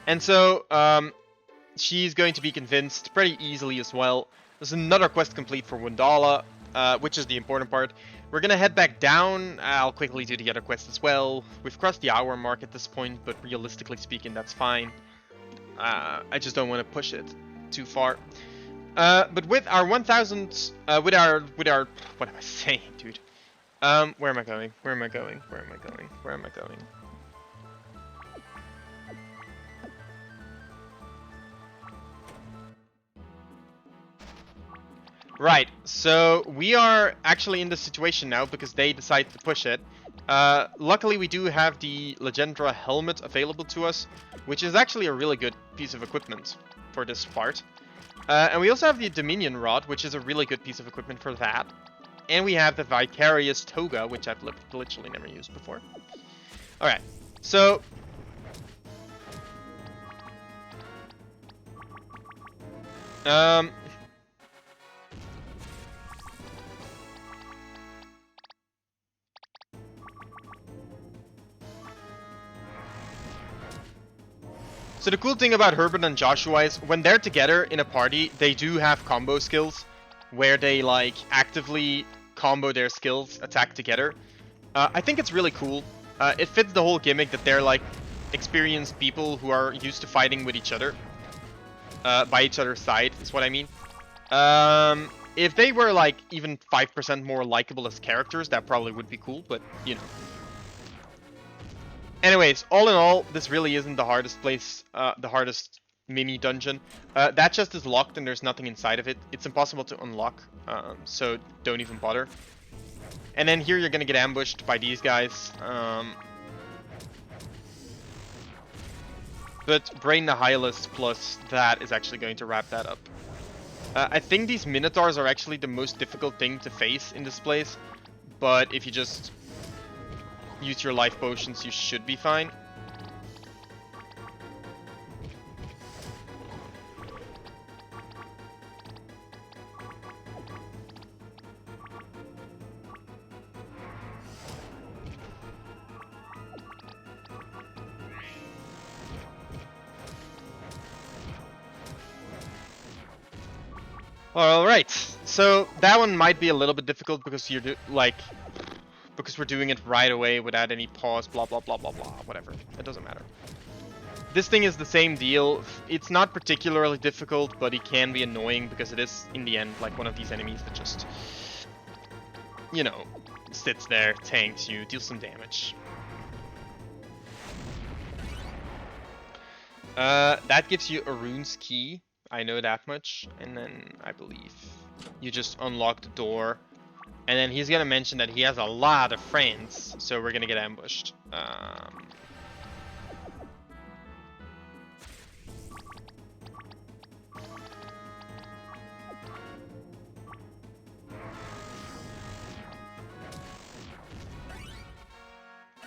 And so, she's going to be convinced pretty easily as well. There's another quest complete for Wundala, which is the important part. We're gonna head back down. I'll quickly do the other quest as well. We've crossed the hour mark at this point, but realistically speaking, that's fine. I just don't want to push it too far. But with our 1,000, with our, what am I saying, dude? Where am I going? Where am I going? Where am I going? Where am I going? Right, so we are actually in this situation now because they decided to push it. Luckily we do have the Legendra helmet available to us, which is actually a really good piece of equipment for this part. And we also have the Dominion Rod, which is a really good piece of equipment for that. And we have the Vicarious Toga, which I've literally never used before. Alright, so... So the cool thing about Herbert and Joshua is when they're together in a party, they do have combo skills where they like actively combo their skills, attack together. I think it's really cool. It fits the whole gimmick that they're like experienced people who are used to fighting with each other. By each other's side is what I mean. If they were like even 5% more likable as characters, that probably would be cool, but you know. Anyways, all in all, this really isn't the hardest place, the hardest mini dungeon. That chest is locked and there's nothing inside of it. It's impossible to unlock, so don't even bother. And then here you're gonna get ambushed by these guys. But Brain Nihilist plus that is actually going to wrap that up. I think these Minotaurs are actually the most difficult thing to face in this place. But if you just use your life potions, you should be fine. Alright, so that one might be a little bit difficult because you're because we're doing it right away without any pause, blah blah blah blah blah, whatever. It doesn't matter. This thing is the same deal. It's not particularly difficult, but it can be annoying because it is, in the end, like one of these enemies that just, you know, sits there, tanks you, deals some damage. That gives you a rune's key. I know that much. And then I believe you just unlock the door. And then he's gonna mention that he has a lot of friends, so we're gonna get ambushed.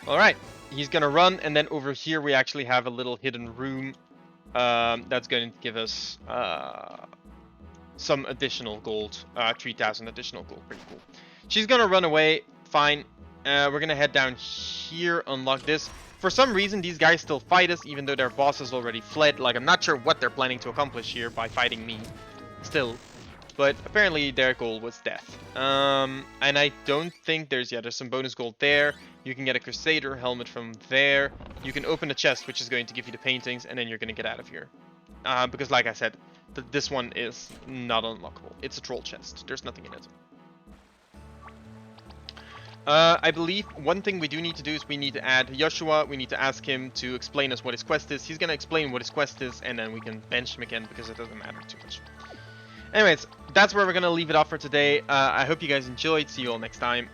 Alright, he's gonna run, and then over here we actually have a little hidden room that's going to give us some additional gold, 3,000 additional gold, pretty cool. She's gonna run away, fine. We're gonna head down here, unlock this. For some reason, these guys still fight us, even though their boss has already fled. Like, I'm not sure what they're planning to accomplish here by fighting me, still. But apparently their goal was death. And I don't think there's some bonus gold there. You can get a Crusader helmet from there. You can open a chest, which is going to give you the paintings, and then you're gonna get out of here. Because like I said, this one is not unlockable. It's a troll chest. There's nothing in it. I believe one thing we do need to do is we need to add Joshua. We need to ask him to explain us what his quest is. He's going to explain what his quest is, and then we can bench him again because it doesn't matter too much. Anyways, that's where we're gonna leave it off for today. I hope you guys enjoyed. See you all next time.